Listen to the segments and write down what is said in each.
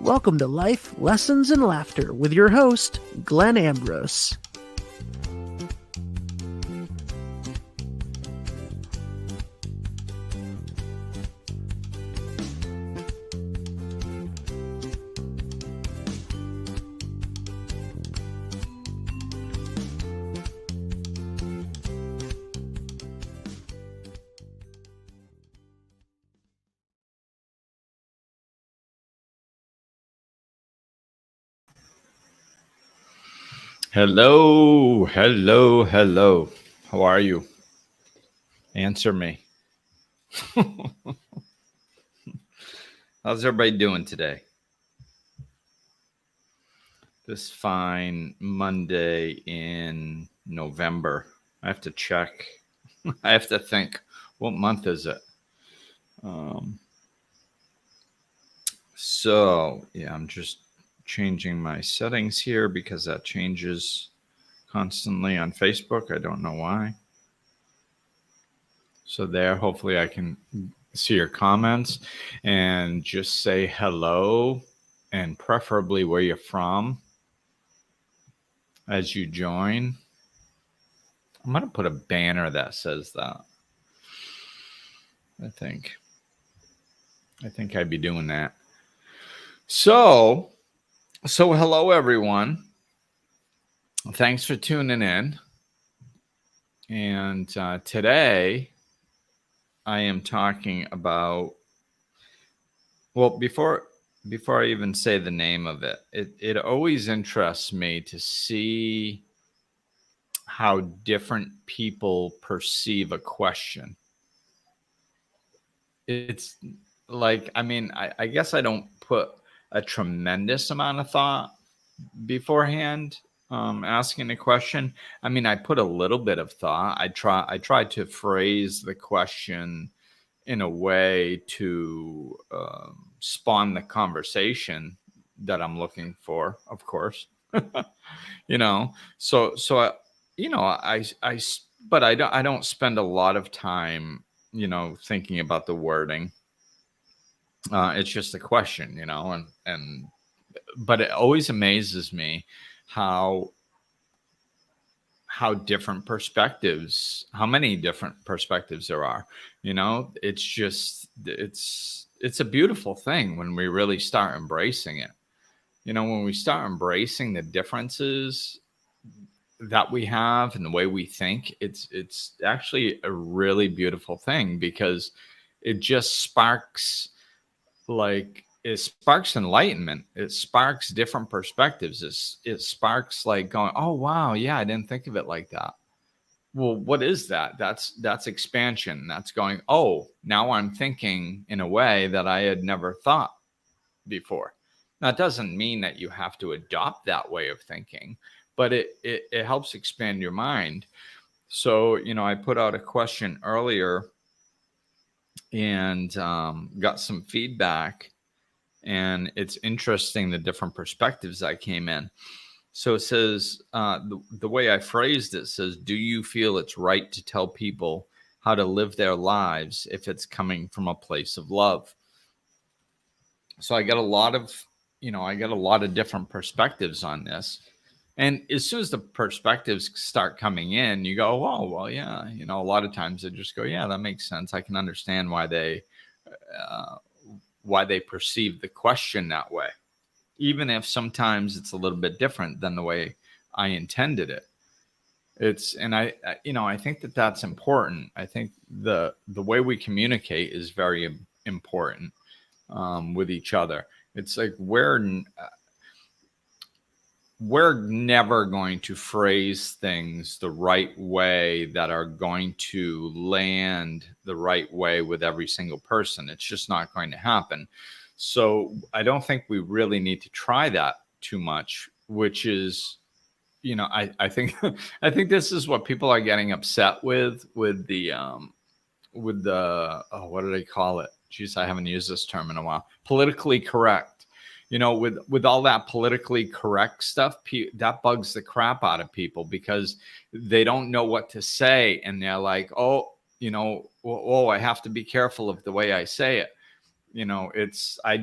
Welcome to Life, Lessons, and Laughter with your host, Glenn Ambrose. Hello. How are you? Answer me. How's everybody doing today? This fine Monday in November. I have to check. I have to think. What month is it? I'm just changing my settings here because that changes constantly on Facebook. I don't know why. So there, hopefully I can see your comments and just say hello and preferably where you're from as you join. I'm going to put a banner that says that. I think I'd be doing that. So hello everyone. Thanks for tuning in. And today I am talking about, well, before I even say the name of it, it always interests me to see how different people perceive a question. It's like, I guess I don't put a tremendous amount of thought beforehand asking a question. I put a little bit of thought. I try to phrase the question in a way to spawn the conversation that I'm looking for, of course. But I don't spend a lot of time, thinking about the wording. It's just a question, but it always amazes me how different perspectives, how many different perspectives there are. It's a beautiful thing when we really start embracing it. When we start embracing the differences that we have and the way we think, it's actually a really beautiful thing, because it just sparks enlightenment. It sparks different perspectives. It sparks like going, oh wow, yeah, I didn't think of it like that. Well, what is that? That's expansion. That's going, oh, now I'm thinking in a way that I had never thought before. Now, it doesn't mean that you have to adopt that way of thinking, but it helps expand your mind. So, I put out a question earlier and got some feedback, and it's interesting the different perspectives that came in. So it says, the way I phrased it says, do you feel it's right to tell people how to live their lives if it's coming from a place of love? So I got a lot of different perspectives on this. And as soon as the perspectives start coming in, you go, oh, well, yeah, a lot of times they just go, yeah, that makes sense. I can understand why they perceive the question that way, even if sometimes it's a little bit different than the way I intended it. I think that that's important. I think the way we communicate is very important with each other. It's like we're never going to phrase things the right way that are going to land the right way with every single person. It's just not going to happen. So I don't think we really need to try that too much, which is, I think I think this is what people are getting upset with the what do they call it? Geez, I haven't used this term in a while. Politically correct. With all that politically correct stuff, that bugs the crap out of people, because they don't know what to say. And they're like, oh, I have to be careful of the way I say it. I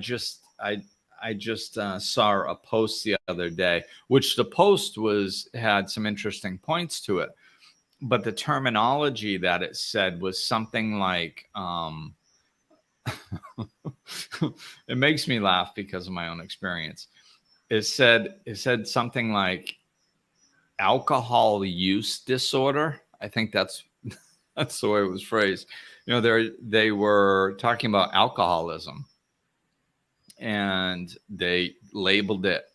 I just saw a post the other day, which the post had some interesting points to it, but the terminology that it said was something like, it makes me laugh because of my own experience. It said something like alcohol use disorder. I think that's the way it was phrased. They were talking about alcoholism, and they labeled it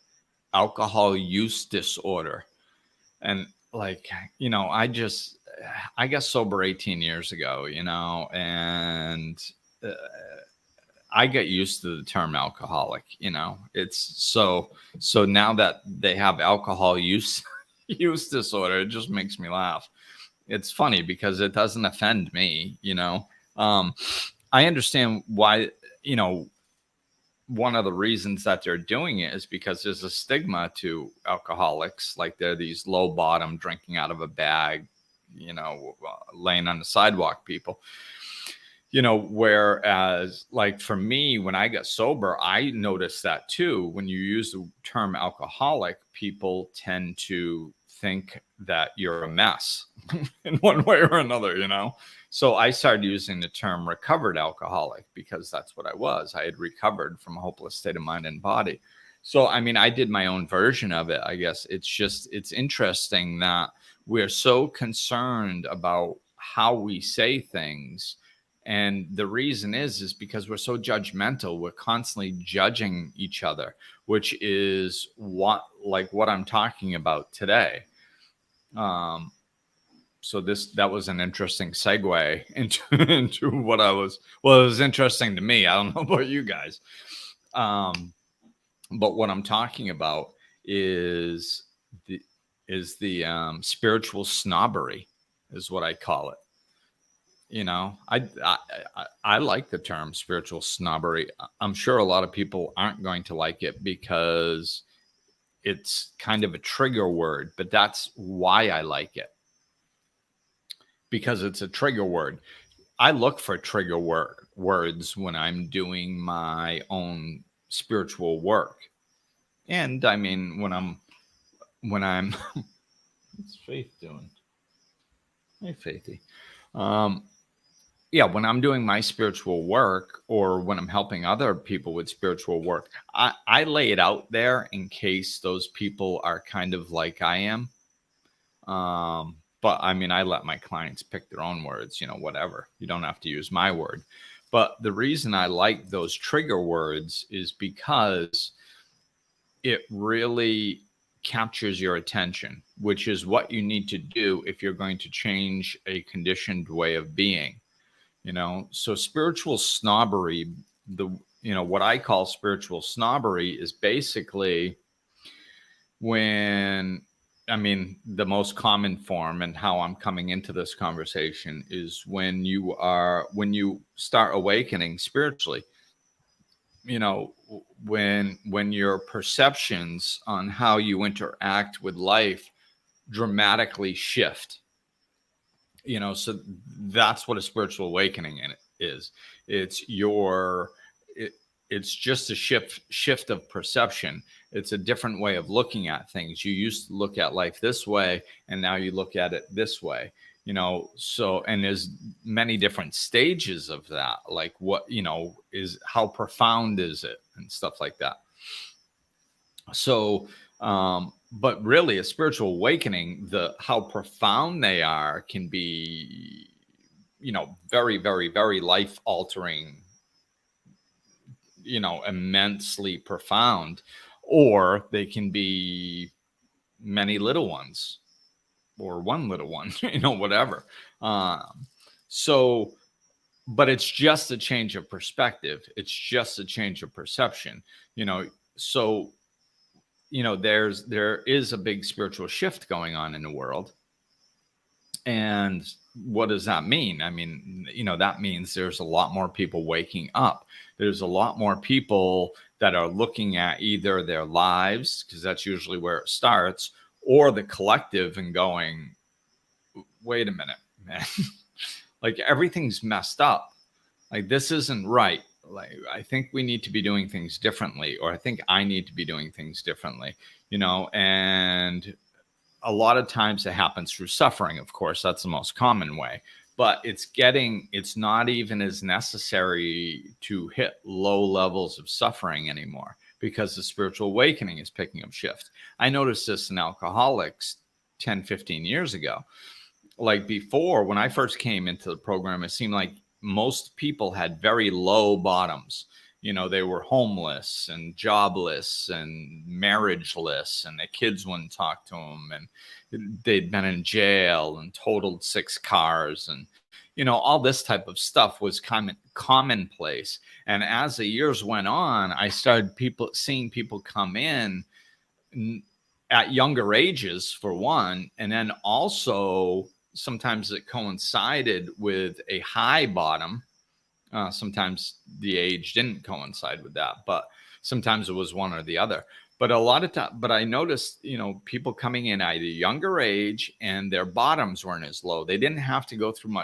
alcohol use disorder. And like, I got sober 18 years ago, and uh, I get used to the term alcoholic. It's so now that they have alcohol use use disorder, it just makes me laugh. It's funny because it doesn't offend me. I understand why. One of the reasons that they're doing it is because there's a stigma to alcoholics, like they're these low bottom drinking out of a bag, laying on the sidewalk people. Whereas like for me, when I got sober, I noticed that too. When you use the term alcoholic, people tend to think that you're a mess in one way or another. So I started using the term recovered alcoholic because that's what I was. I had recovered from a hopeless state of mind and body. So, I mean, I did my own version of it, I guess. It's interesting that we're so concerned about how we say things. And the reason is because we're so judgmental. We're constantly judging each other, which is what I'm talking about today. So that was an interesting segue into what it was interesting to me. I don't know about you guys. But what I'm talking about is the spiritual snobbery is what I call it. I like the term spiritual snobbery. I'm sure a lot of people aren't going to like it because it's kind of a trigger word, but that's why I like it. Because it's a trigger word. I look for trigger words when I'm doing my own spiritual work. And I mean, when I'm what's Faith doing? Hey, Faithy. When I'm doing my spiritual work or when I'm helping other people with spiritual work, I lay it out there in case those people are kind of like I am. But I mean, I let my clients pick their own words, whatever. You don't have to use my word. But the reason I like those trigger words is because it really captures your attention, which is what you need to do if you're going to change a conditioned way of being. So spiritual snobbery, what I call spiritual snobbery is basically the most common form, and how I'm coming into this conversation is when you start awakening spiritually, when your perceptions on how you interact with life dramatically shift. So that's what a spiritual awakening is. It's just a shift of perception. It's a different way of looking at things. You used to look at life this way, and now you look at it this way. So, and there's many different stages of that. Like what, is how profound is it and stuff like that. So, but really a spiritual awakening, how profound they are can be, very, very, very life altering, immensely profound, or they can be many little ones or one little one, whatever. So, but it's just a change of perspective. It's just a change of perception, so, there is a big spiritual shift going on in the world. And what does that mean? I mean, that means there's a lot more people waking up. There's a lot more people that are looking at either their lives, because that's usually where it starts, or the collective and going, wait a minute, man, like everything's messed up. Like this isn't right. like, I think we need to be doing things differently, or I think I need to be doing things differently, and a lot of times it happens through suffering. Of course, that's the most common way, but it's not even as necessary to hit low levels of suffering anymore, because the spiritual awakening is picking up shift. I noticed this in alcoholics 10, 15 years ago. Like before, when I first came into the program, it seemed like most people had very low bottoms. They were homeless and jobless and marriageless, and their kids wouldn't talk to them, and they'd been in jail and totaled 6 cars, and all this type of stuff was commonplace. And as the years went on, I started seeing people come in at younger ages, for one, and then also sometimes it coincided with a high bottom. Sometimes the age didn't coincide with that, but sometimes it was one or the other. But a lot of time, but I noticed, people coming in at a younger age and their bottoms weren't as low. They didn't have to go through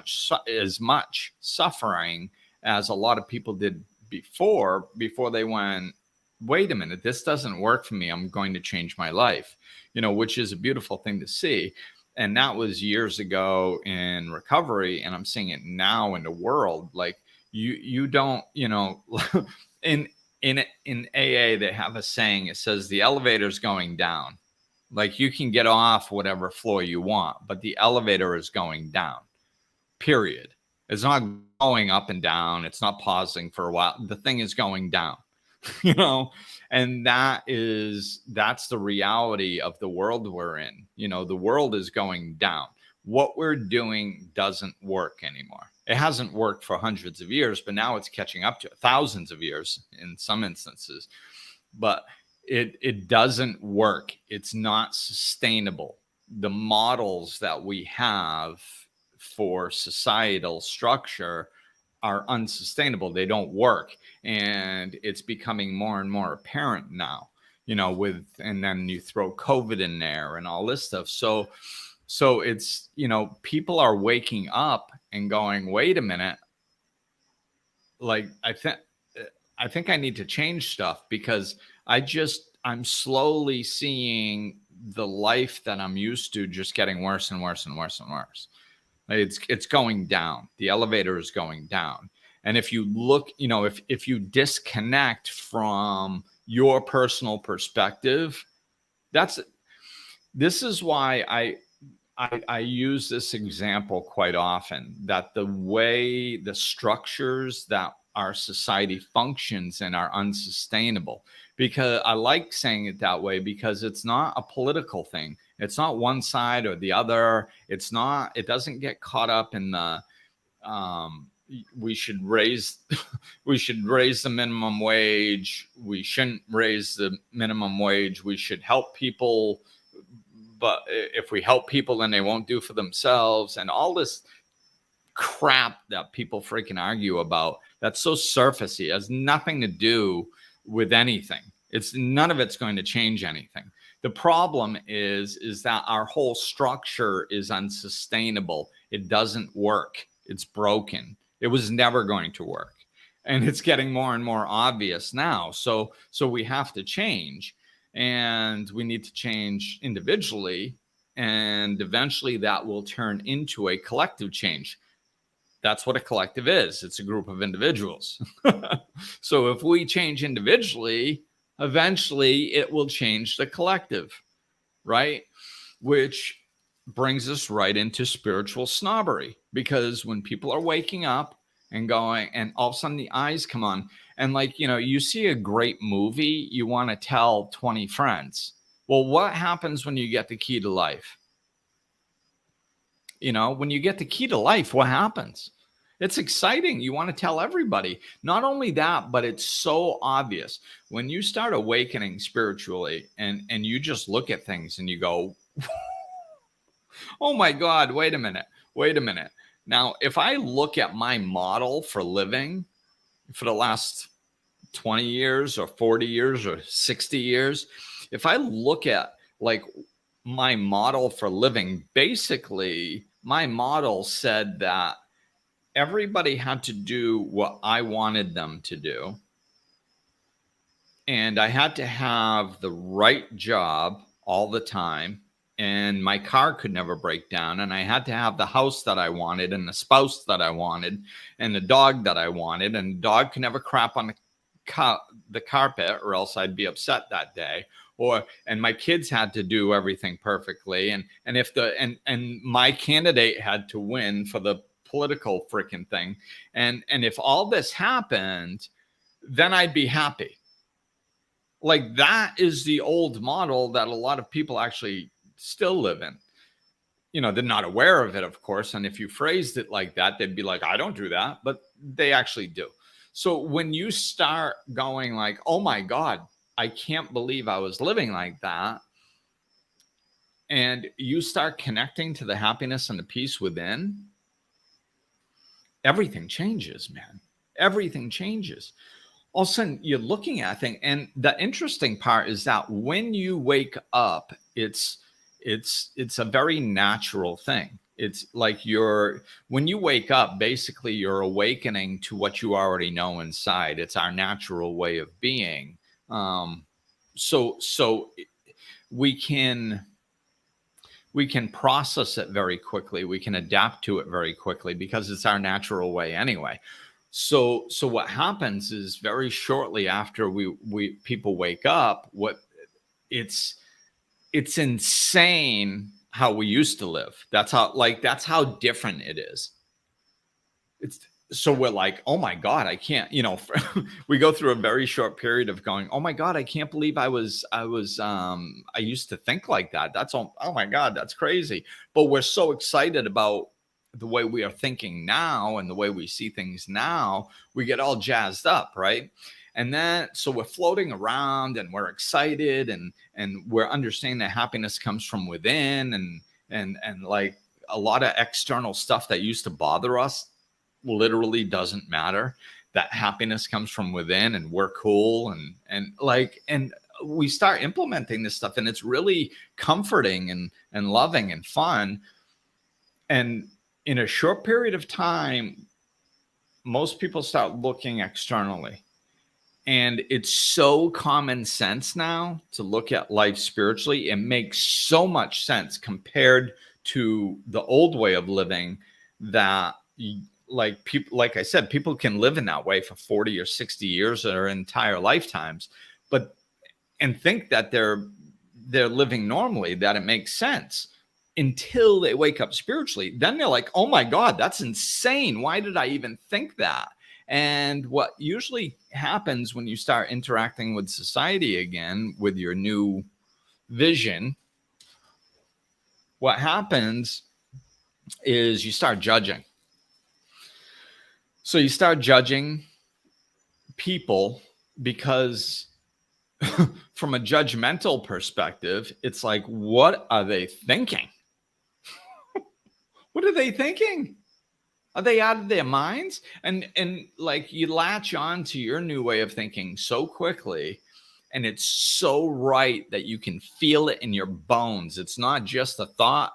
as much suffering as a lot of people did before they went, wait a minute, this doesn't work for me. I'm going to change my life, which is a beautiful thing to see. And that was years ago in recovery. And I'm seeing it now in the world. Like you don't, in AA, they have a saying, it says the elevator's going down. Like you can get off whatever floor you want, but the elevator is going down, period. It's not going up and down. It's not pausing for a while. The thing is going down, and that's the reality of the world we're in. The world is going down. What we're doing doesn't work anymore. It hasn't worked for hundreds of years, but now it's catching up to thousands of years in some instances. But it doesn't work. It's not sustainable. The models that we have for societal structure are unsustainable. They don't work. And it's becoming more and more apparent now, and then you throw COVID in there and all this stuff. So it's, people are waking up and going, wait a minute, like, I think I need to change stuff, because I'm slowly seeing the life that I'm used to just getting worse and worse and worse and worse. It's going down. The elevator is going down. And if you look, if you disconnect from your personal perspective, this is why I use this example quite often, that the way the structures that our society functions in are unsustainable. Because I like saying it that way, because it's not a political thing. It's not one side or the other. It doesn't get caught up in the, we should raise the minimum wage. We shouldn't raise the minimum wage. We should help people. But if we help people, then they won't do for themselves, and all this crap that people freaking argue about, that's so surfacey. It has nothing to do with anything. None of it's going to change anything. The problem is that our whole structure is unsustainable. It doesn't work. It's broken. It was never going to work. And it's getting more and more obvious now. So we have to change. And we need to change individually, and eventually that will turn into a collective change. That's what a collective is. It's a group of individuals. So if we change individually, eventually it will change the collective, right? Which brings us right into spiritual snobbery, because when people are waking up and going, and all of a sudden the eyes come on, and like, you see a great movie, you want to tell 20 friends. Well, what happens when you get the key to life? When you get the key to life, what happens? It's exciting. You want to tell everybody. Not only that, but it's so obvious. When you start awakening spiritually and you just look at things and you go, oh my God, wait a minute. Now, if I look at my model for living for the last 20 years or 40 years or 60 years, if I look at like my model for living, basically my model said that everybody had to do what I wanted them to do. And I had to have the right job all the time. And my car could never break down. And I had to have the house that I wanted, and the spouse that I wanted, and the dog that I wanted. And the dog could never crap on the carpet, or else I'd be upset that day. And my kids had to do everything perfectly. And if and my candidate had to win for the political freaking thing. And if all this happened, then I'd be happy. Like, that is the old model that a lot of people actually still live in. They're not aware of it, of course. And if you phrased it like that, they'd be like, I don't do that. But they actually do. So when you start going like, oh my God, I can't believe I was living like that, and you start connecting to the happiness and the peace within, everything changes, man. Everything changes. All of a sudden you're looking at things. And the interesting part is that when you wake up, it's a very natural thing. It's like when you wake up, basically you're awakening to what you already know inside. It's our natural way of being. So we can process it very quickly. We can adapt to it very quickly because it's our natural way anyway. So what happens is, very shortly after people wake up, it's insane how we used to live. That's how different it is. So we're like, oh my God, I can't, we go through a very short period of going, oh my God, I can't believe I used to think like that. Oh my God, that's crazy. But we're so excited about the way we are thinking now and the way we see things now, we get all jazzed up, right? And then, so we're floating around and we're excited, and we're understanding that happiness comes from within, and like a lot of external stuff that used to bother us literally doesn't matter. That happiness comes from within, and we're cool, and we start implementing this stuff, and it's really comforting and loving and fun. And in a short period of time, most people start looking externally. And it's so common sense now to look at life spiritually. It makes so much sense compared to the old way of living, that like I said, people can live in that way for 40 or 60 years or their entire lifetimes, and think that they're living normally, that it makes sense, until they wake up spiritually. Then they're like, oh my God, that's insane. Why did I even think that? And what usually happens when you start interacting with society again, with your new vision, what happens is you start judging. So you start judging people because from a judgmental perspective, it's like, what are they thinking? What are they thinking? Are they out of their minds? And like, you latch on to your new way of thinking so quickly, and it's so right that you can feel it in your bones. It's not just a thought.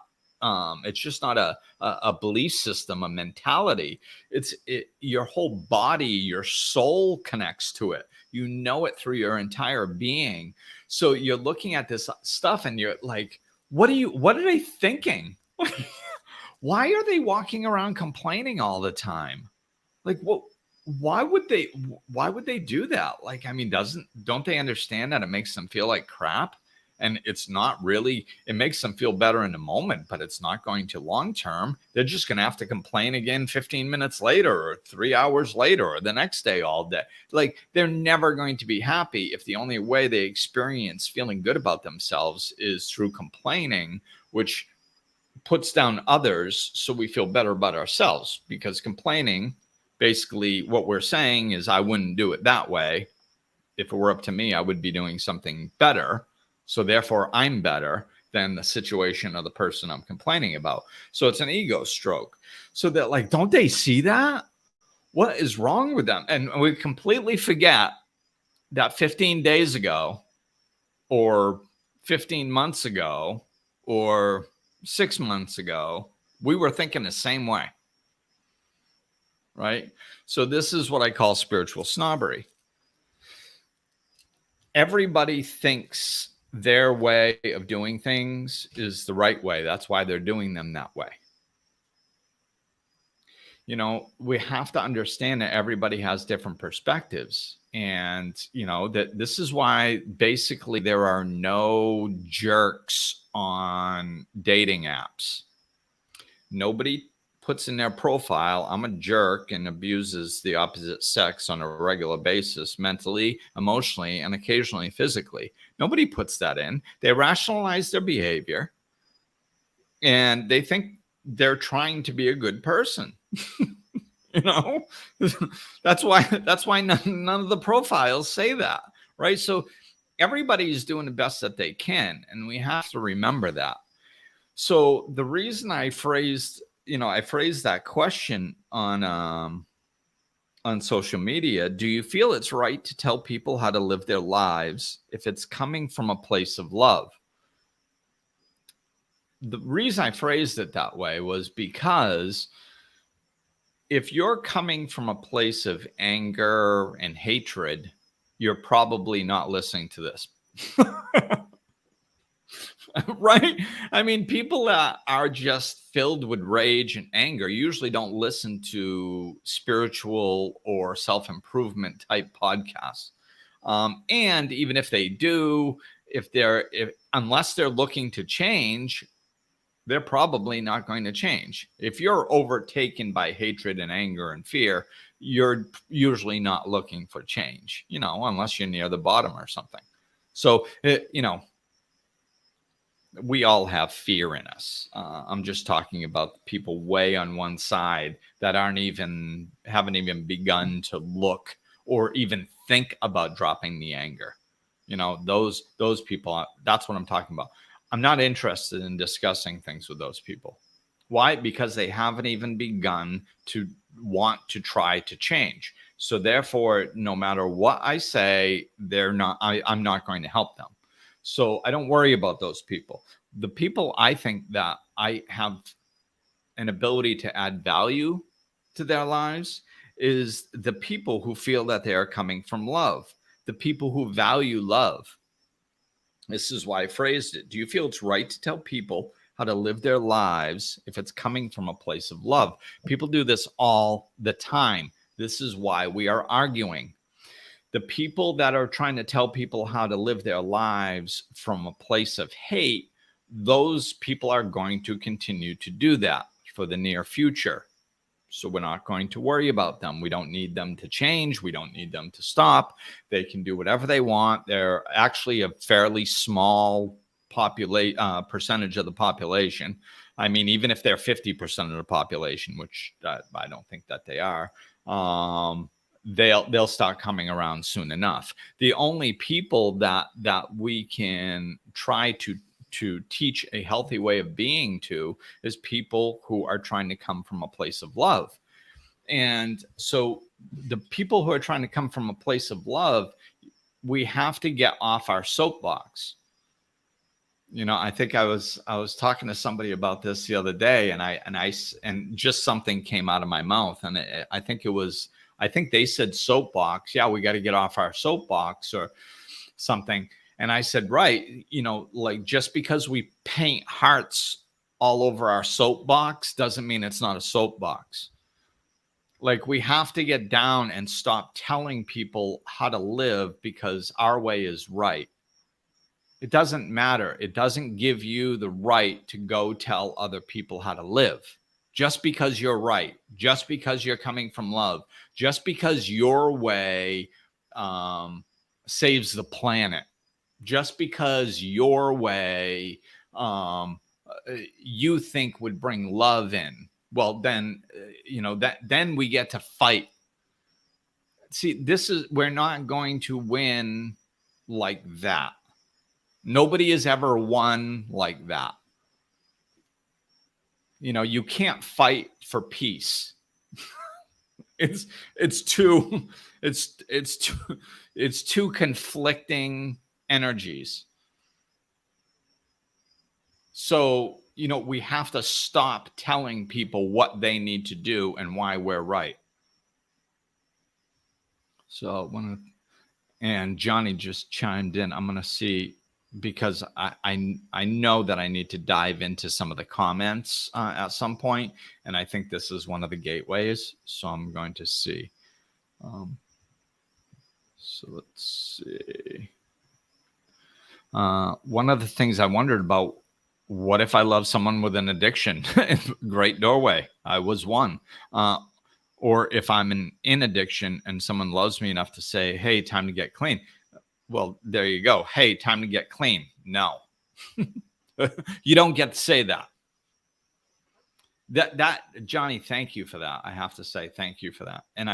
It's just not a belief system, a mentality. Your whole body, your soul connects to it. You know it through your entire being. So you're looking at this stuff and you're like, what are they thinking? Why are they walking around complaining all the time? Like, why would they do that? Like, I mean, don't they understand that it makes them feel like crap? And it's not really, it makes them feel better in the moment, but it's not going to long term. They're just going to have to complain again 15 minutes later, or 3 hours later, or the next day, all day. Like, they're never going to be happy if the only way they experience feeling good about themselves is through complaining, which puts down others, so we feel better about ourselves. Because complaining, basically what we're saying is, I wouldn't do it that way. If it were up to me, I would be doing something better. So therefore, I'm better than the situation or the person I'm complaining about. So it's an ego stroke. So that, like, don't they see that? What is wrong with them? And we completely forget that 15 days ago, or 15 months ago, or 6 months ago, we were thinking the same way. right? So this is what I call spiritual snobbery. Everybody thinks their way of doing things is the right way. That's why they're doing them that way. You know, we have to understand that everybody has different perspectives. And, you know, that this is why basically there are no jerks on dating apps. Nobody puts in their profile, I'm a jerk and abuses the opposite sex on a regular basis, mentally, emotionally, and occasionally physically. Nobody puts that in. They rationalize their behavior and they think they're trying to be a good person. You know, that's why none of the profiles say that, right? So everybody's doing the best that they can, and we have to remember that. So the reason I phrased that question on social media, do you feel it's right to tell people how to live their lives if it's coming from a place of love? The reason I phrased it that way was because if you're coming from a place of anger and hatred, you're probably not listening to this. Right? I mean, people that are just filled with rage and anger usually don't listen to spiritual or self-improvement type podcasts. And even if they do, unless they're looking to change, they're probably not going to change. If you're overtaken by hatred and anger and fear, you're usually not looking for change, you know, unless you're near the bottom or something. So, you know, we all have fear in us. I'm just talking about people way on one side that haven't even begun to look or even think about dropping the anger. You know, those people, that's what I'm talking about. I'm not interested in discussing things with those people. Why? Because they haven't even begun to want to try to change. So therefore, no matter what I say, I'm not going to help them. So I don't worry about those people. The people I think that I have an ability to add value to their lives is the people who feel that they are coming from love, the people who value love. This is why I phrased it. Do you feel it's right to tell people how to live their lives if it's coming from a place of love? People do this all the time. This is why we are arguing. The people that are trying to tell people how to live their lives from a place of hate, those people are going to continue to do that for the near future. So we're not going to worry about them. We don't need them to change. We don't need them to stop. They can do whatever they want. They're actually a fairly small percentage of the population. I mean, even if they're 50% of the population, which I don't think that they are, they'll start coming around soon enough. The only people that we can try to teach a healthy way of being to is people who are trying to come from a place of love. And so the people who are trying to come from a place of love, we have to get off our soapbox. You know, I think I was talking to somebody about this the other day, and just something came out of my mouth, and I think they said soapbox. Yeah, we got to get off our soapbox or something. And I said, right, you know, like just because we paint hearts all over our soapbox doesn't mean it's not a soapbox. Like we have to get down and stop telling people how to live because our way is right. It doesn't matter. It doesn't give you the right to go tell other people how to live. Just because you're right, just because you're coming from love, just because your way saves the planet, just because your way you think would bring love in, well, then, you know, then we get to fight. See, we're not going to win like that. Nobody has ever won like that. You know, you can't fight for peace. It's too conflicting energies. So, you know, we have to stop telling people what they need to do and why we're right. So and Johnny just chimed in. I'm going to see, because I know that I need to dive into some of the comments at some point, and I think this is one of the gateways. So I'm going to see. So let's see. One of the things I wondered about, what if I love someone with an addiction? Great doorway. I was one. Or if I'm in addiction and someone loves me enough to say, hey, time to get clean. Well, there you go. Hey, time to get clean. No, you don't get to say that. That Johnny, thank you for that. I have to say thank you for that. And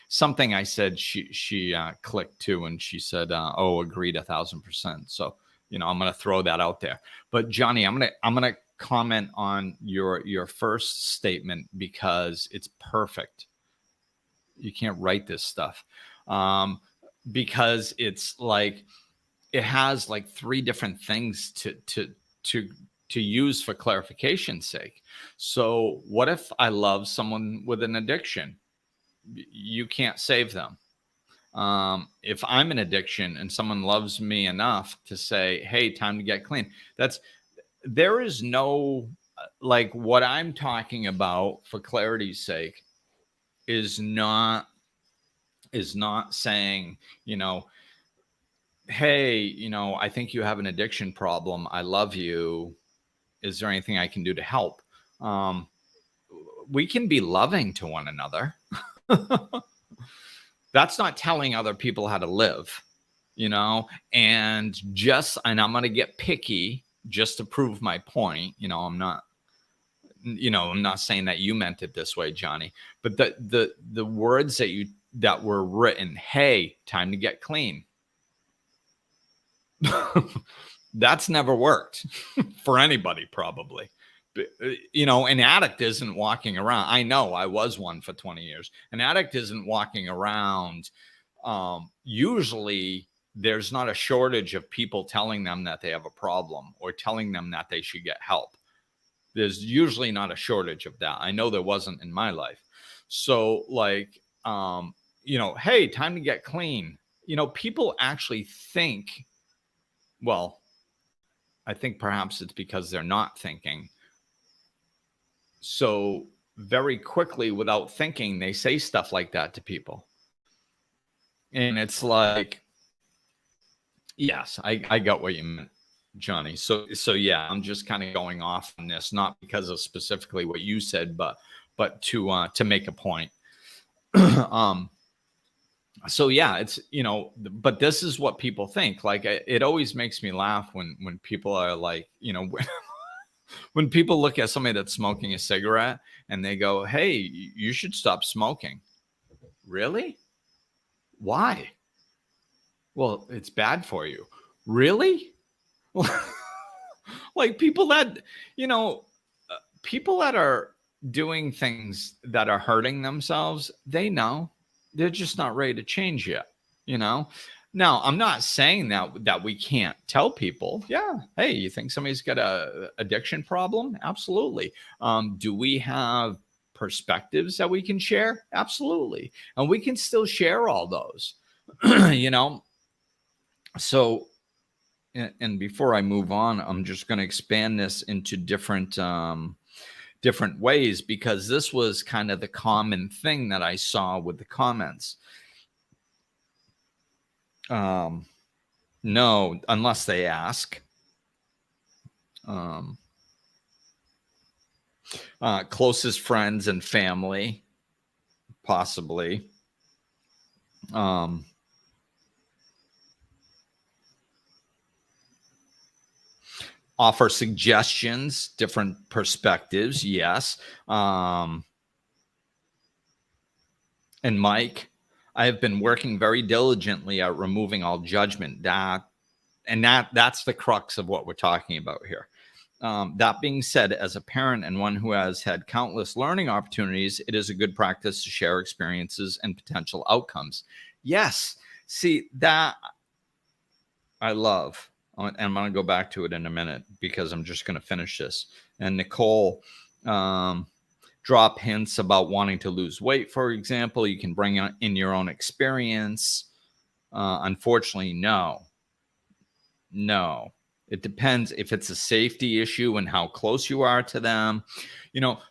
something I said, she clicked to, and she said, oh, agreed 1,000%. So, I'm going to throw that out there. But Johnny, I'm going to comment on your first statement, because it's perfect. You can't write this stuff. Because it's like, it has like 3 different things to use for clarification's sake. So what if I love someone with an addiction? You can't save them. If I'm in addiction and someone loves me enough to say, hey, time to get clean, there is no, like, what I'm talking about, for clarity's sake, is not saying, hey, I think you have an addiction problem. I love you. Is there anything I can do to help? We can be loving to one another. That's not telling other people how to live, and I'm going to get picky just to prove my point. I'm not saying that you meant it this way, Johnny, but the words that were written, hey, time to get clean. That's never worked for anybody, probably. An addict isn't walking around. I know, I was one for 20 years. An addict isn't walking around. Usually there's not a shortage of people telling them that they have a problem or telling them that they should get help. There's usually not a shortage of that. I know there wasn't in my life. So like, hey, time to get clean. People actually think, well, I think perhaps it's because they're not thinking. So very quickly, without thinking, they say stuff like that to people. And it's like, yes, I got what you meant, Johnny. So yeah, I'm just kind of going off on this, not because of specifically what you said, but to make a point. So yeah, it's, but this is what people think. Like, it always makes me laugh when people are like, when people look at somebody that's smoking a cigarette and they go, hey, you should stop smoking. Really? Why? Well, it's bad for you. Really? Like, people that, people that are doing things that are hurting themselves, they know. They're just not ready to change yet, Now, I'm not saying that we can't tell people, yeah, hey, you think somebody's got a addiction problem? Absolutely. Do we have perspectives that we can share? Absolutely. And we can still share all those, So, and before I move on, I'm just going to expand this into different ways, because this was kind of the common thing that I saw with the comments. No, unless they ask. Closest friends and family, possibly. Offer suggestions, different perspectives. Yes. And Mike, I have been working very diligently at removing all judgment. That's the crux of what we're talking about here. That being said, as a parent and one who has had countless learning opportunities, it is a good practice to share experiences and potential outcomes. Yes. See, that I love. And I'm going to go back to it in a minute, because I'm just going to finish this. And Nicole, drop hints about wanting to lose weight, for example. You can bring in your own experience. Unfortunately, no. It depends if it's a safety issue and how close you are to them.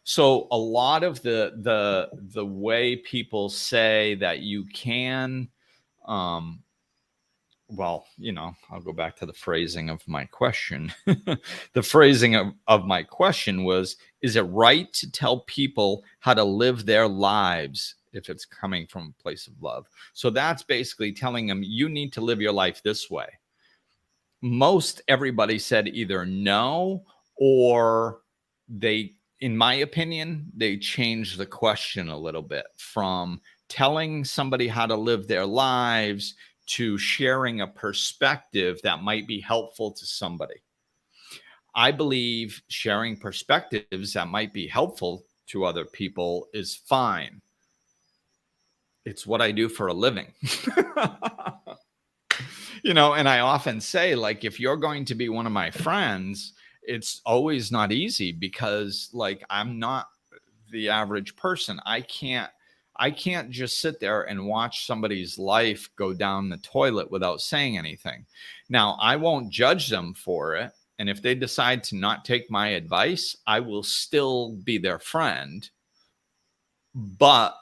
So a lot of the way people say that you can, well, I'll go back to the phrasing of my question. The phrasing of my question was, is it right to tell people how to live their lives if it's coming from a place of love? So that's basically telling them you need to live your life this way. Most everybody said either no, or in my opinion, they changed the question a little bit from telling somebody how to live their lives to sharing a perspective that might be helpful to somebody. I believe sharing perspectives that might be helpful to other people is fine. It's what I do for a living. And I often say, like, if you're going to be one of my friends, it's always not easy because, like, I'm not the average person. I can't just sit there and watch somebody's life go down the toilet without saying anything. Now, I won't judge them for it. And if they decide to not take my advice, I will still be their friend. But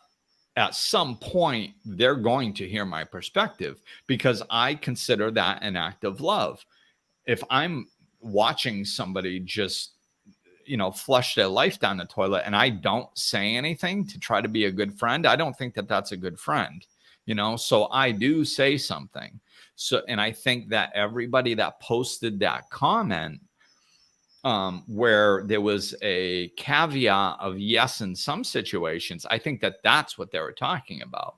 at some point, they're going to hear my perspective because I consider that an act of love. If I'm watching somebody just, flush their life down the toilet and I don't say anything to try to be a good friend, I don't think that that's a good friend, so I do say something. So, and I think that everybody that posted that comment, where there was a caveat of yes in some situations, I think that that's what they were talking about.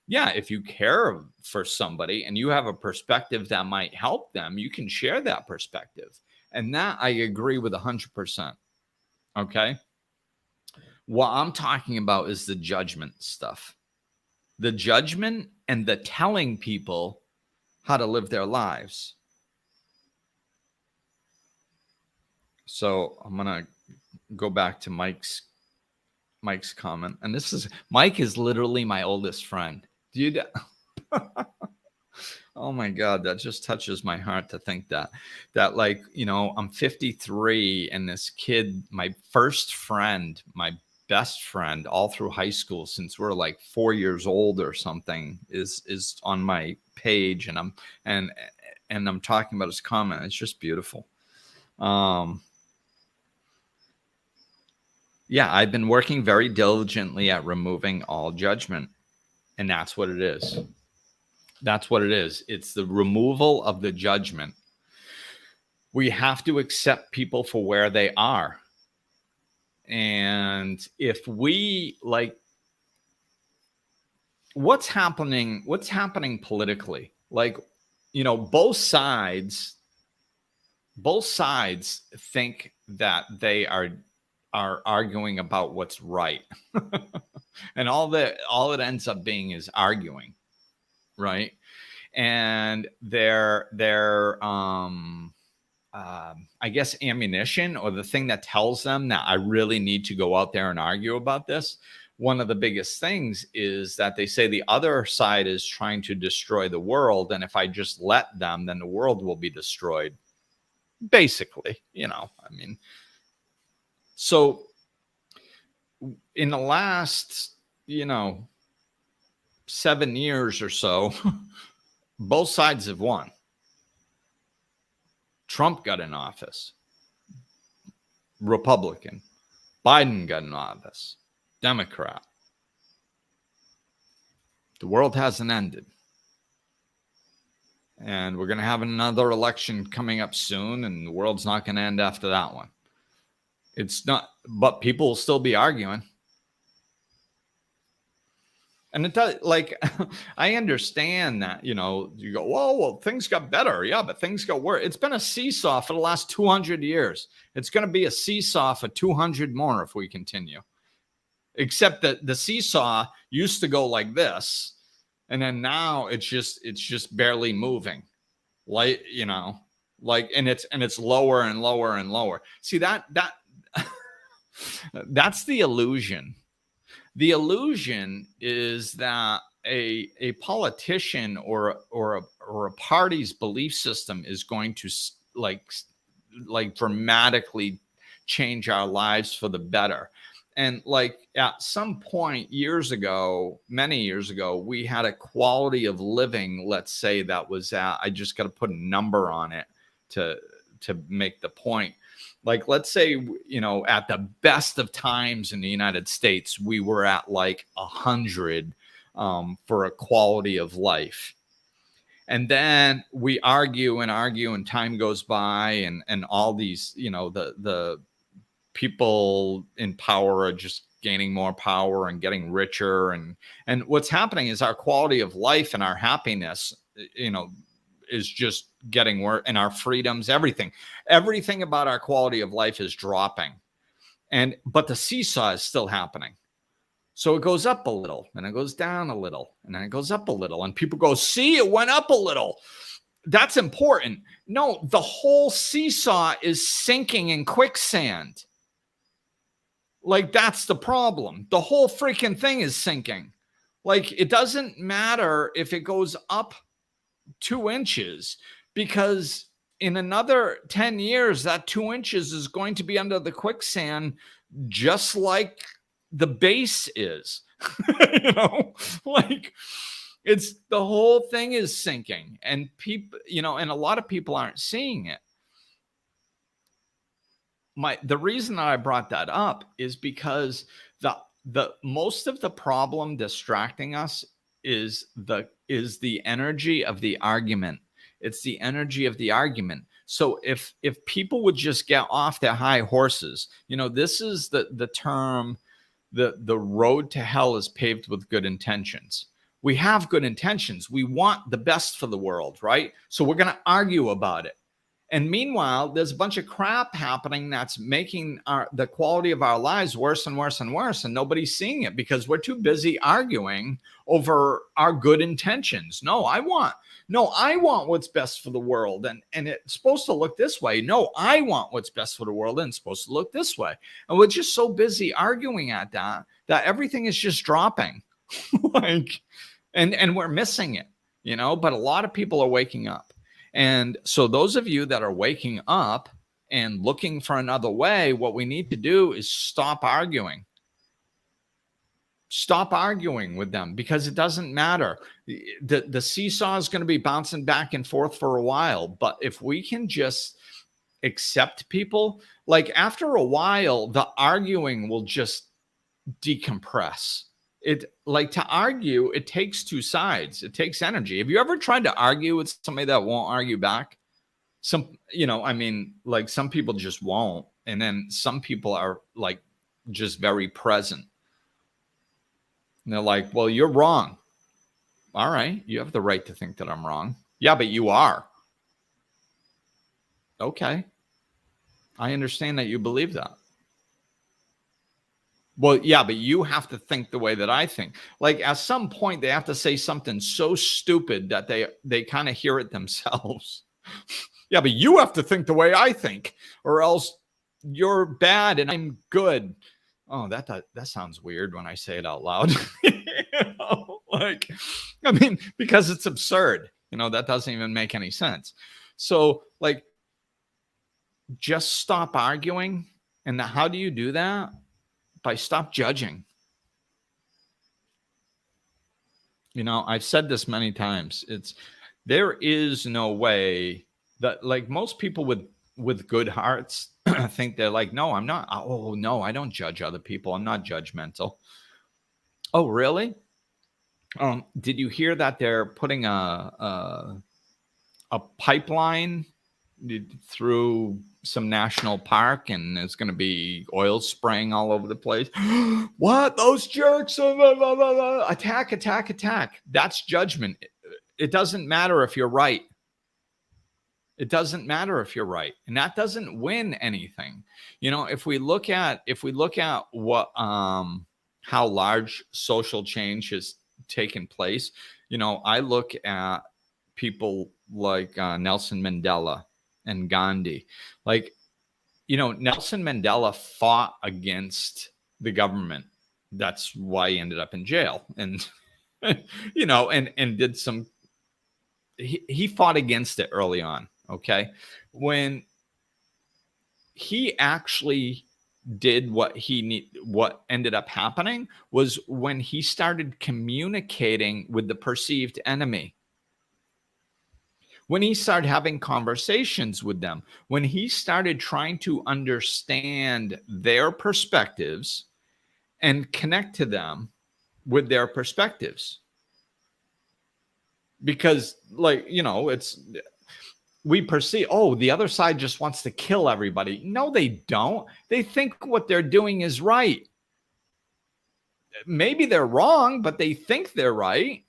Yeah, if you care for somebody and you have a perspective that might help them, you can share that perspective. And that I agree with 100%. Okay. What I'm talking about is the judgment stuff. The judgment and the telling people how to live their lives. So I'm going to go back to Mike's comment. And Mike is literally my oldest friend. Dude. Oh my God, that just touches my heart to think that like, I'm 53 and this kid, my first friend, my best friend all through high school since we're like 4 years old or something is on my page, and I'm talking about his comment. It's just beautiful. Yeah, I've been working very diligently at removing all judgment, and that's what it is. That's what it is. It's the removal of the judgment. We have to accept people for where they are. And if we what's happening politically, both sides think that they are arguing about what's right. And all it ends up being is arguing. Right. And their I guess ammunition, or the thing that tells them that I really need to go out there and argue about this. One of the biggest things is that they say the other side is trying to destroy the world. And if I just let them, then the world will be destroyed. Basically, so in the last, 7 years or so, both sides have won. Trump got in office, Republican. Biden got in office, Democrat. The world hasn't ended. And we're going to have another election coming up soon, and the world's not going to end after that one. It's not, but people will still be arguing. And it does, I understand that, you go, well, things got better. Yeah, but things got worse. It's been a seesaw for the last 200 years. It's going to be a seesaw for 200 more if we continue. Except that the seesaw used to go like this, and then now it's just barely moving. And it's lower and lower and lower. See that That's the illusion. The illusion is that a politician or a party's belief system is going to like dramatically change our lives for the better. And like at some point years ago, many years ago, we had a quality of living, let's say, that was at, I just got to put a number on it to make the point. Like, let's say, you know, at the best of times in the United States, we were at like 100 for a quality of life. And then we argue and time goes by, and all these, you know, the people in power are just gaining more power and getting richer, and what's happening is our quality of life and our happiness, you know, is just getting worse, and our freedoms, everything about our quality of life is dropping. But the seesaw is still happening. So it goes up a little, and it goes down a little, and then it goes up a little, and people go, see, it went up a little. That's important. No, the whole seesaw is sinking in quicksand. Like, that's the problem. The whole freaking thing is sinking. Like, it doesn't matter if it goes up 2 inches, because in another 10 years, that 2 inches is going to be under the quicksand, just like the base is. You know, like, it's, the whole thing is sinking, and people, you know, and a lot of people aren't seeing it. The reason that I brought that up is because the most of the problem distracting us is the energy of the argument. It's the energy of the argument. So if people would just get off their high horses, you know, this is the term, the road to hell is paved with good intentions. We have good intentions. We want the best for the world, right? So we're going to argue about it. And meanwhile, there's a bunch of crap happening that's making the quality of our lives worse and worse and worse, and nobody's seeing it because we're too busy arguing over our good intentions. No, I want what's best for the world, and it's supposed to look this way. No, I want what's best for the world, and it's supposed to look this way. And we're just so busy arguing at that everything is just dropping. Like, and we're missing it, you know, but a lot of people are waking up. And so those of you that are waking up and looking for another way, what we need to do is stop arguing. Stop arguing with them, because it doesn't matter. The seesaw is going to be bouncing back and forth for a while. But if we can just accept people, like, after a while, the arguing will just decompress. It, like, to argue, it takes two sides. It takes energy. Have you ever tried to argue with somebody that won't argue back? Some, you know, I mean, like, some people just won't. And then some people are like just very present. And they're like, well, you're wrong. All right. You have the right to think that I'm wrong. Yeah, but you are. Okay. I understand that you believe that. Well, yeah, but you have to think the way that I think. Like, at some point, they have to say something so stupid that they kind of hear it themselves. Yeah, but you have to think the way I think, or else you're bad and I'm good. Oh, that sounds weird when I say it out loud. You know, like, I mean, because it's absurd. You know, that doesn't even make any sense. So, like, just stop arguing. And how do you do that? By stop judging. You know, I've said this many times. There is no way that, like, most people with good hearts think they're like, no, I'm not. Oh, no, I don't judge other people. I'm not judgmental. Oh, really? Did you hear that they're putting a pipeline through some national park, and there's going to be oil spraying all over the place? What? Those jerks! Attack, attack, attack. That's judgment. It doesn't matter if you're right. It doesn't matter if you're right. And that doesn't win anything. You know, if we look at what how large social change has taken place, you know, I look at people like Nelson Mandela and Gandhi. Like, Nelson Mandela fought against the government. That's why he ended up in jail. And, and did some, he fought against it early on. Okay. When he actually did what ended up happening was when he started communicating with the perceived enemy. When he started having conversations with them, when he started trying to understand their perspectives and connect to them with their perspectives. Because we perceive, the other side just wants to kill everybody. No, they don't. They think what they're doing is right. Maybe they're wrong, but they think they're right.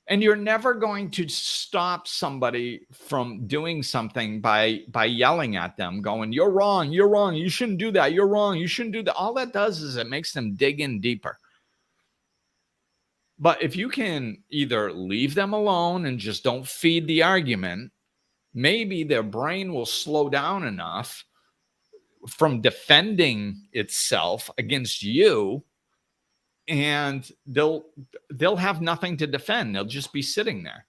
And you're never going to stop somebody from doing something by yelling at them, going, you're wrong, you shouldn't do that, you're wrong, you shouldn't do that. All that does is it makes them dig in deeper. But if you can either leave them alone and just don't feed the argument, maybe their brain will slow down enough from defending itself against you, and they'll have nothing to defend. They'll just be sitting there.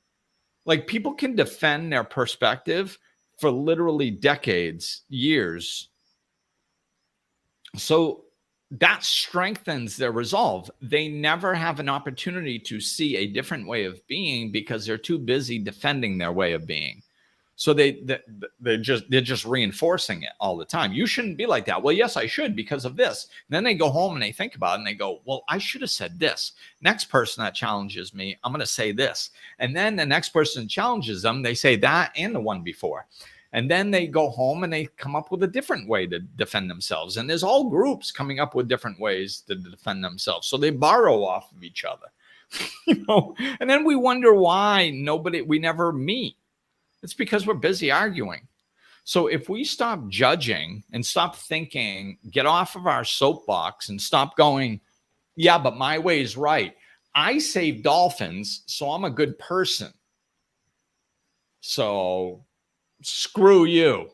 Like, people can defend their perspective for literally decades, years. So that strengthens their resolve. They never have an opportunity to see a different way of being because they're too busy defending their way of being. So they're just reinforcing it all the time. You shouldn't be like that. Well, yes, I should because of this. And then they go home and they think about it and they go, well, I should have said this. Next person that challenges me, I'm going to say this. And then the next person challenges them, they say that and the one before. And then they go home and they come up with a different way to defend themselves. And there's all groups coming up with different ways to defend themselves. So they borrow off of each other, and then we wonder why we never meet. It's because we're busy arguing. So if we stop judging and stop thinking, get off of our soapbox and stop going, yeah, but my way is right. I save dolphins, so I'm a good person. So screw you.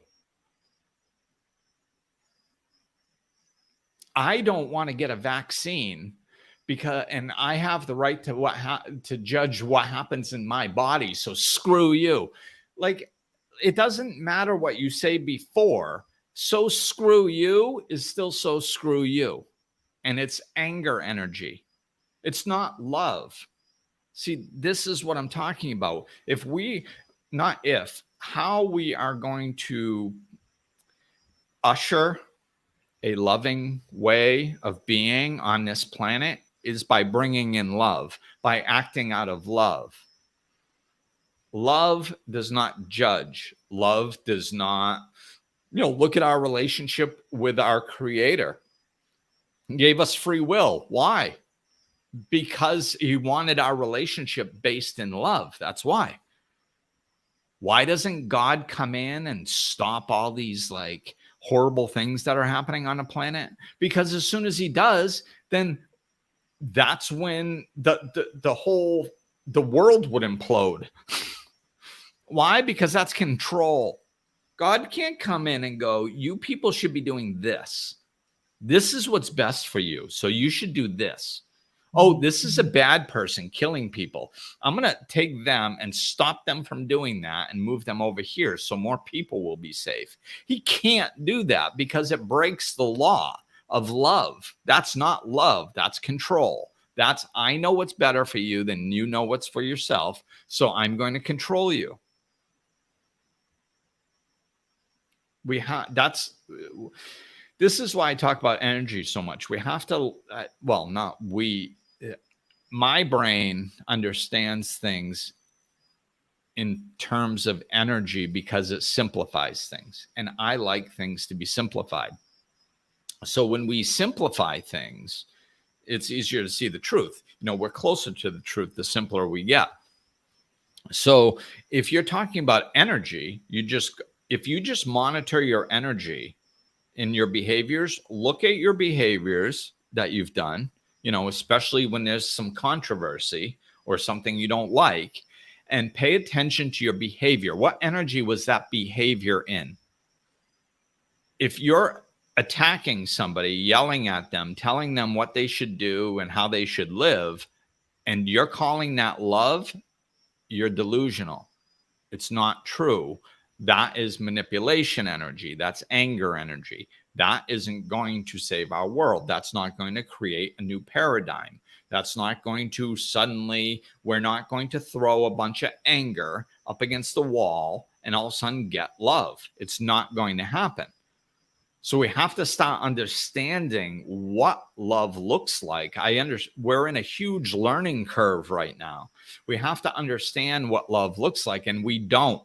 I don't want to get a vaccine and I have the right to judge what happens in my body. So screw you. Like, it doesn't matter what you say before. So screw you is still so screw you. And it's anger energy. It's not love. See, this is what I'm talking about. How we are going to usher a loving way of being on this planet is by bringing in love, by acting out of love. Love does not judge. Love does not, look at our relationship with our Creator. He gave us free will. Why? Because he wanted our relationship based in love. That's why. Why doesn't God come in and stop all these horrible things that are happening on the planet? Because as soon as he does, then that's when the world would implode. Why? Because that's control. God can't come in and go, you people should be doing this. This is what's best for you. So you should do this. Oh, this is a bad person killing people. I'm going to take them and stop them from doing that and move them over here so more people will be safe. He can't do that because it breaks the law of love. That's not love. That's control. That's, I know what's better for you than you know what's for yourself. So I'm going to control you. This is why I talk about energy so much. We have to, my brain understands things in terms of energy because it simplifies things. And I like things to be simplified. So when we simplify things, it's easier to see the truth. We're closer to the truth the simpler we get. So if you're talking about energy, if you just monitor your energy in your behaviors, look at your behaviors that you've done, especially when there's some controversy or something you don't like, and pay attention to your behavior. What energy was that behavior in? if you're attacking somebody, yelling at them, telling them what they should do and how they should live, and you're calling that love, you're delusional. It's not true. That is manipulation energy. That's anger energy. That isn't going to save our world. That's not going to create a new paradigm. That's not going to suddenly, we're not going to throw a bunch of anger up against the wall and all of a sudden get love. It's not going to happen. So we have to start understanding what love looks like. We're in a huge learning curve right now. We have to understand what love looks like, and we don't.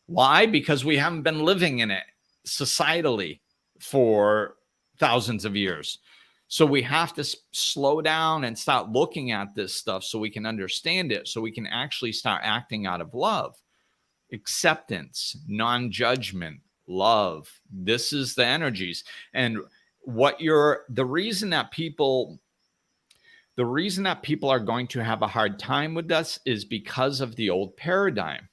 Why? Because we haven't been living in it societally for thousands of years. So we have to slow down and start looking at this stuff so we can understand it, so we can actually start acting out of love, acceptance, non-judgment, love. This is the energies. And the reason that people are going to have a hard time with us is because of the old paradigm.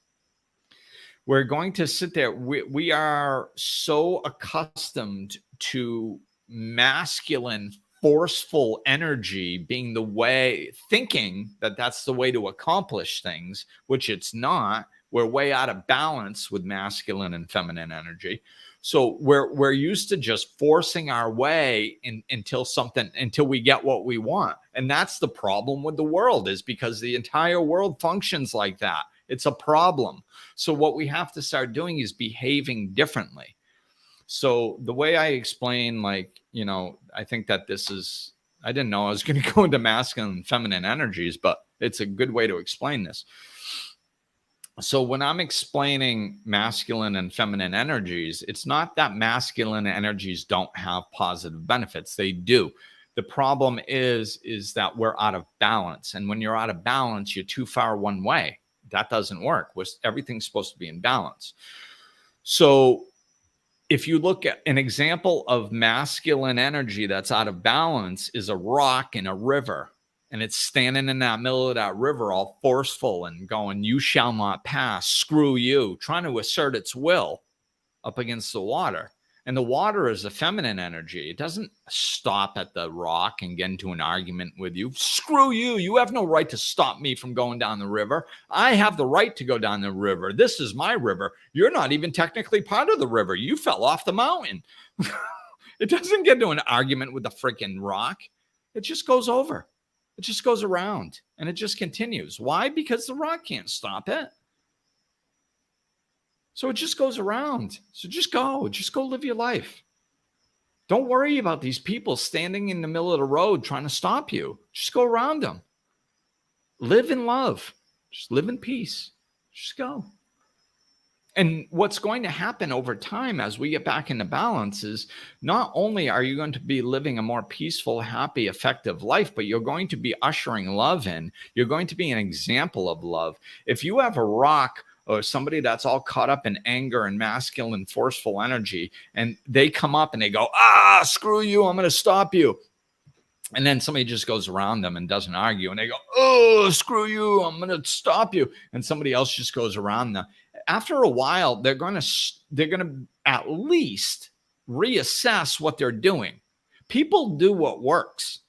We're going to sit there. We are so accustomed to masculine, forceful energy being the way, thinking that that's the way to accomplish things, which it's not. We're way out of balance with masculine and feminine energy. So we're used to just forcing our way until we get what we want. And that's the problem with the world, is because the entire world functions like that. It's a problem. So what we have to start doing is behaving differently. So the way I explain, I think that I didn't know I was going to go into masculine and feminine energies, but it's a good way to explain this. So when I'm explaining masculine and feminine energies, it's not that masculine energies don't have positive benefits. They do. The problem is that we're out of balance. And when you're out of balance, you're too far one way. That doesn't work. Everything's supposed to be in balance. So if you look at an example of masculine energy that's out of balance, is a rock in a river. And it's standing in that middle of that river all forceful and going, "You shall not pass, screw you," trying to assert its will up against the water. And the water is a feminine energy. It doesn't stop at the rock and get into an argument with you. "Screw you. You have no right to stop me from going down the river. I have the right to go down the river. This is my river. You're not even technically part of the river. You fell off the mountain." It doesn't get into an argument with the freaking rock. It just goes over. It just goes around and it just continues. Why? Because the rock can't stop it. So it just goes around. So just go live your life. Don't worry about these people standing in the middle of the road trying to stop you. Just go around them. Live in love. Just live in peace. Just go. And what's going to happen over time as we get back into balance is not only are you going to be living a more peaceful, happy, effective life, but you're going to be ushering love in. You're going to be an example of love. If you have a rock or somebody that's all caught up in anger and masculine, forceful energy, and they come up and they go, "Screw you, I'm going to stop you." And then somebody just goes around them and doesn't argue. And they go, "Oh, screw you, I'm going to stop you." And somebody else just goes around them. After a while, they're going to at least reassess what they're doing. People do what works.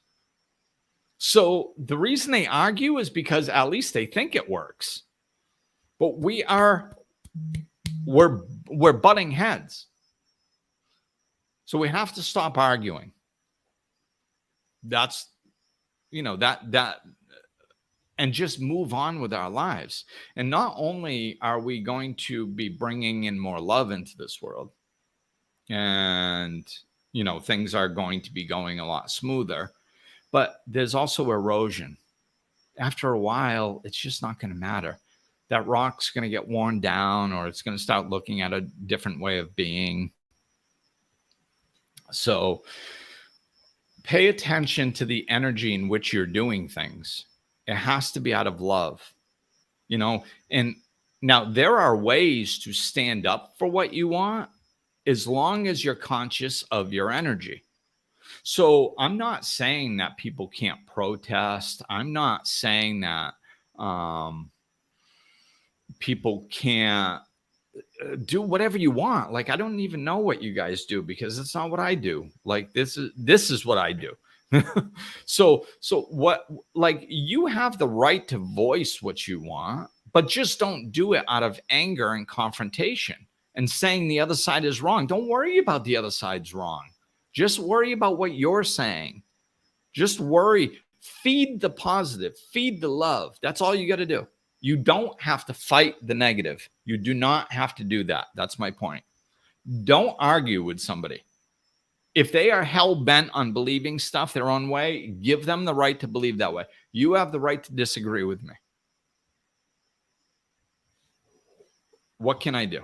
So the reason they argue is because at least they think it works. But we're butting heads. So we have to stop arguing. That's, and just move on with our lives. And not only are we going to be bringing in more love into this world, and, things are going to be going a lot smoother, but there's also erosion. After a while, it's just not going to matter. That rock's going to get worn down, or it's going to start looking at a different way of being. So pay attention to the energy in which you're doing things. It has to be out of love, and now there are ways to stand up for what you want as long as you're conscious of your energy. So I'm not saying that people can't protest. I'm not saying that people can't do whatever you want. Like, I don't even know what you guys do because it's not what I do. Like, this is what I do. So what, like, you have the right to voice what you want, but just don't do it out of anger and confrontation and saying the other side is wrong. Don't worry about the other side's wrong. Just worry about what you're saying. Just worry. Feed the positive, feed the love. That's all you got to do. You don't have to fight the negative. You do not have to do that. That's my point. Don't argue with somebody. If they are hell-bent on believing stuff their own way, give them the right to believe that way. You have the right to disagree with me. What can I do?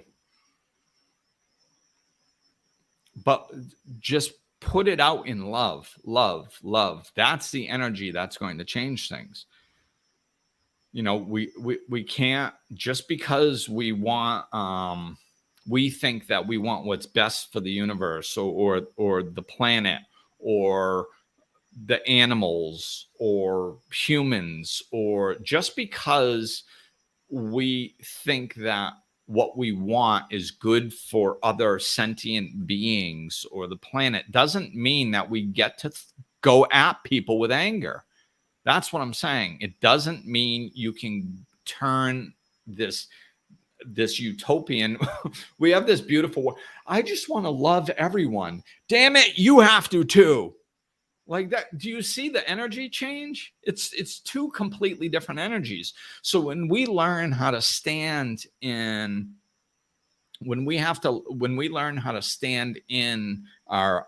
But just put it out in love, love, love. That's the energy that's going to change things. You know, we can't, just because we want, we think that we want what's best for the universe or the planet or the animals or humans, or just because we think that what we want is good for other sentient beings or the planet, doesn't mean that we get to go at people with anger. That's what I'm saying. It doesn't mean you can turn this utopian. We have this beautiful, I just want to love everyone. Damn it, you have to too. Like that. Do you see the energy change? It's two completely different energies. So when we learn how to stand in, when we learn how to stand in our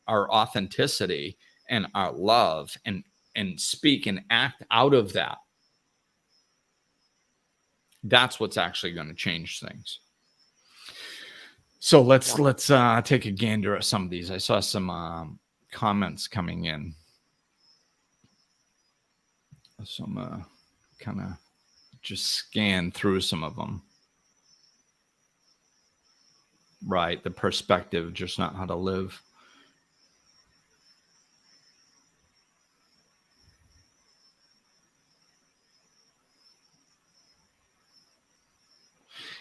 authenticity and our love and speak and act out of that, that's what's actually going to change things. So let's take a gander at some of these. I saw some comments coming in. So I'm kind of just scan through some of them. Right, the perspective, just not how to live.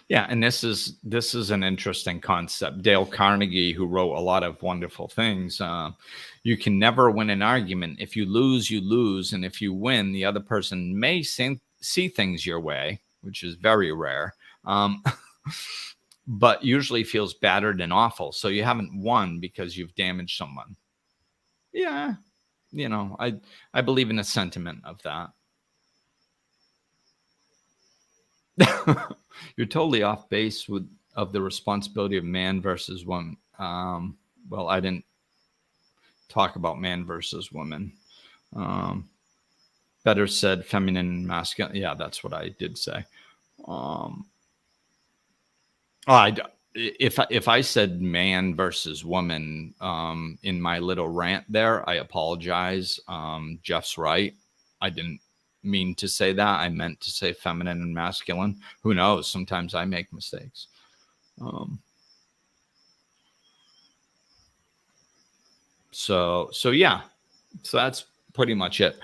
Yeah, and this is an interesting concept. Dale Carnegie, who wrote a lot of wonderful things, you can never win an argument. If you lose, you lose, and if you win, the other person may see things your way, which is very rare, but usually feels battered and awful. So you haven't won because you've damaged someone. Yeah, you know, I believe in the sentiment of that. You're totally off base of the responsibility of man versus woman. Well, I didn't talk about man versus woman. Better said feminine, masculine. Yeah, that's what I did say. If I said man versus woman in my little rant there, I apologize. Jeff's right. I didn't mean to say that. I meant to say feminine and masculine. Who knows? Sometimes I make mistakes. So yeah. So that's pretty much it.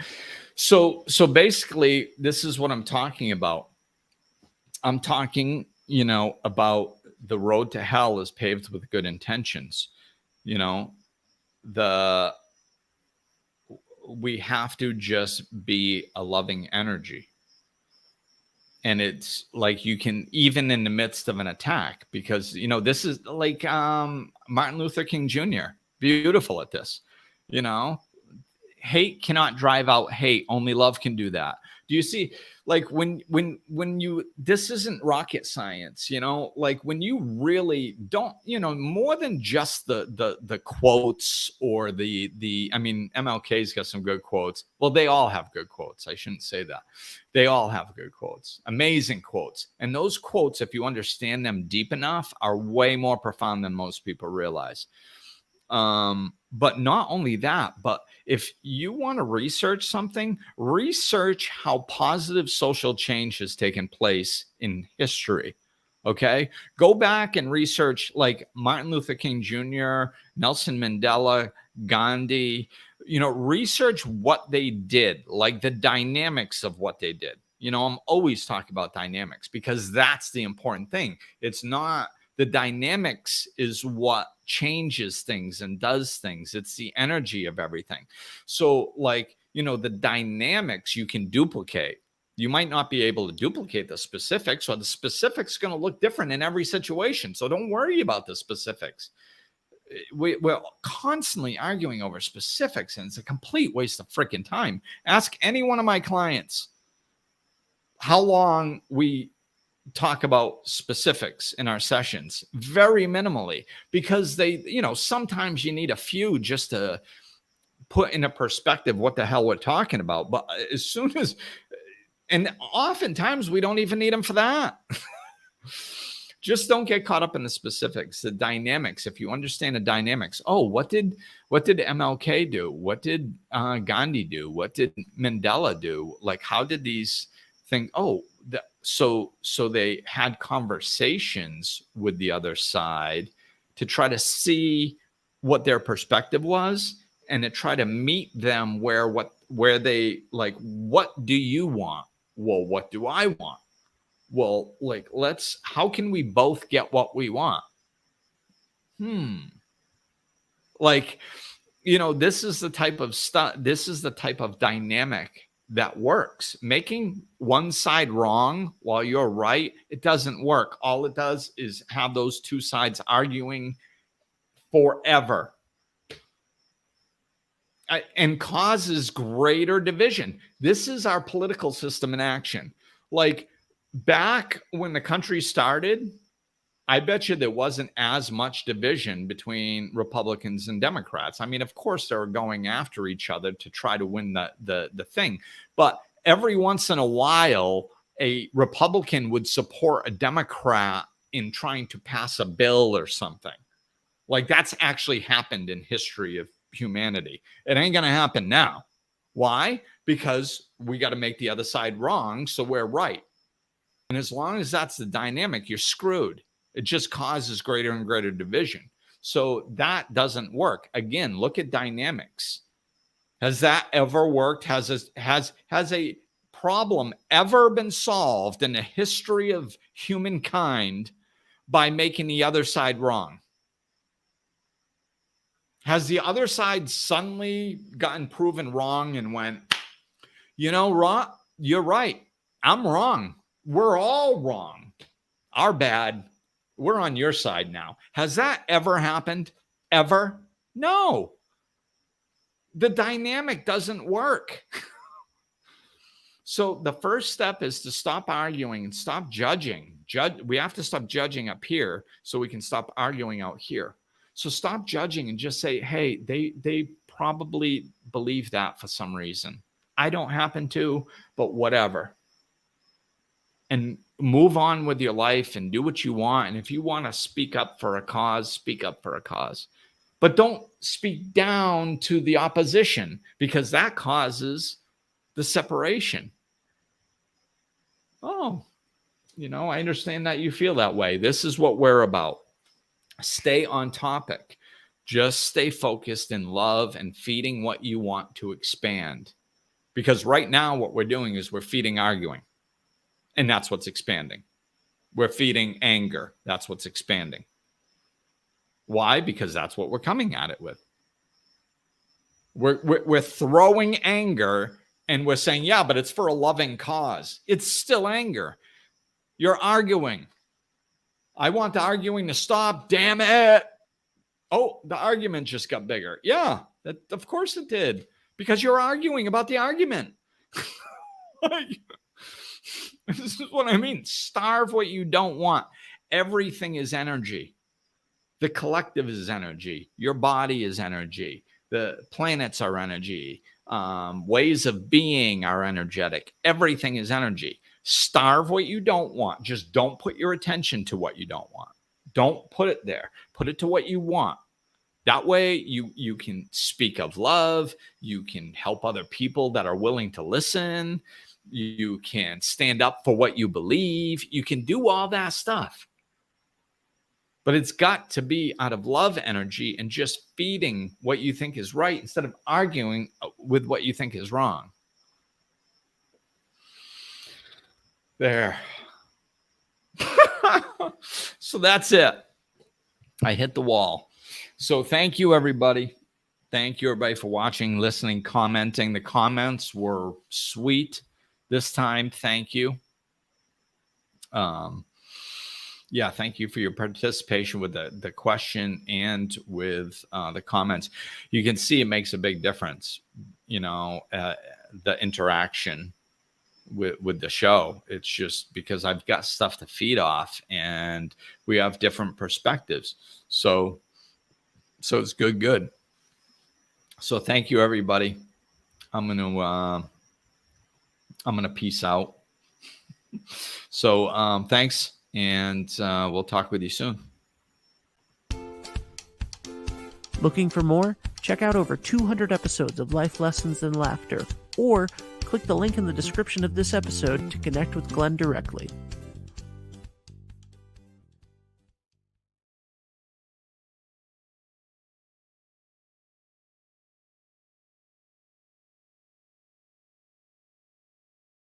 So basically, this is what I'm talking about. I'm talking, you know, about the road to hell is paved with good intentions. You know, we have to just be a loving energy. And it's like, you can, even in the midst of an attack, because, you know, this is like Martin Luther King Jr., beautiful at this, you know, hate cannot drive out hate. Only love can do that. Do you see, like, when you, this isn't rocket science, you know, like when you really don't, you know, more than just the quotes or I mean, MLK's got some good quotes. Well, they all have good quotes. I shouldn't say that. They all have good quotes, amazing quotes. And those quotes, if you understand them deep enough, are way more profound than most people realize. But not only that, but if you want to research something, research how positive social change has taken place in history. Okay. Go back and research like Martin Luther King Jr., Nelson Mandela, Gandhi, you know, research what they did, like the dynamics of what they did. I'm always talking about dynamics because that's the important thing. It's not the dynamics is what changes things and does things. It's the energy of everything. So like, the dynamics you can duplicate. You might not be able to duplicate the specifics, or the specifics going to look different in every situation. So don't worry about the specifics. We're constantly arguing over specifics, and it's a complete waste of freaking time. Ask any one of my clients how long we talk about specifics in our sessions. Very minimally, because sometimes you need a few just to put into perspective what the hell we're talking about. But as soon as, and oftentimes we don't even need them for that. Just don't get caught up in the specifics, the dynamics. If you understand the dynamics, what did MLK do? What did Gandhi do? What did Mandela do? Like, how did these things? So they had conversations with the other side to try to see what their perspective was, and to try to meet them where they like, what do you want? Well, what do I want? Well, like, how can we both get what we want? Like, this is the type of stuff, this is the type of dynamic that works. Making one side wrong while you're right, it doesn't work. All it does is have those two sides arguing forever. And causes greater division. This is our political system in action. Like, back when the country started, I bet you there wasn't as much division between Republicans and Democrats. I mean, of course, they were going after each other to try to win the thing. But every once in a while, a Republican would support a Democrat in trying to pass a bill or something. Like, that's actually happened in history of humanity. It ain't going to happen now. Why? Because we got to make the other side wrong so we're right. And as long as that's the dynamic, you're screwed. It just causes greater and greater division. So that doesn't work. Again, look at dynamics. Has that ever worked? Has a problem ever been solved in the history of humankind by making the other side wrong? Has the other side suddenly gotten proven wrong and went, Rod, you're right. I'm wrong. We're all wrong. Our bad. We're on your side now. Has that ever happened? Ever? No. The dynamic doesn't work. So the first step is to stop arguing and stop judging. We have to stop judging up here so we can stop arguing out here. So stop judging and just say, hey, they probably believe that for some reason. I don't happen to, but whatever. And move on with your life and do what you want. And if you want to speak up for a cause, speak up for a cause. But don't speak down to the opposition, because that causes the separation. I understand that you feel that way. This is what we're about. Stay on topic. Just stay focused in love and feeding what you want to expand. Because right now what we're doing is we're feeding arguing. And that's what's expanding. We're feeding anger. That's what's expanding. Why? Because that's what we're coming at it with. We're throwing anger and we're saying, yeah, but it's for a loving cause. It's still anger. You're arguing. I want the arguing to stop. Damn it. Oh, the argument just got bigger. Yeah, of course it did. Because you're arguing about the argument. This is what I mean. Starve what you don't want. Everything is energy. The collective is energy. Your body is energy. The planets are energy. Ways of being are energetic. Everything is energy. Starve what you don't want. Just don't put your attention to what you don't want. Don't put it there. Put it to what you want. That way you can speak of love. You can help other people that are willing to listen. You can stand up for what you believe. You can do all that stuff. But it's got to be out of love energy and just feeding what you think is right instead of arguing with what you think is wrong. There. So that's it. I hit the wall. So thank you, everybody. Thank you, everybody, for watching, listening, commenting. The comments were sweet this time. Thank you. Yeah, thank you for your participation with the question and with the comments. You can see it makes a big difference, the interaction with the show. It's just because I've got stuff to feed off and we have different perspectives. So it's good. So thank you, everybody. I'm gonna peace out. So thanks, and we'll talk with you soon. Looking for more? Check out over 200 episodes of Life Lessons and Laughter, or click the link in the description of this episode to connect with Glenn directly.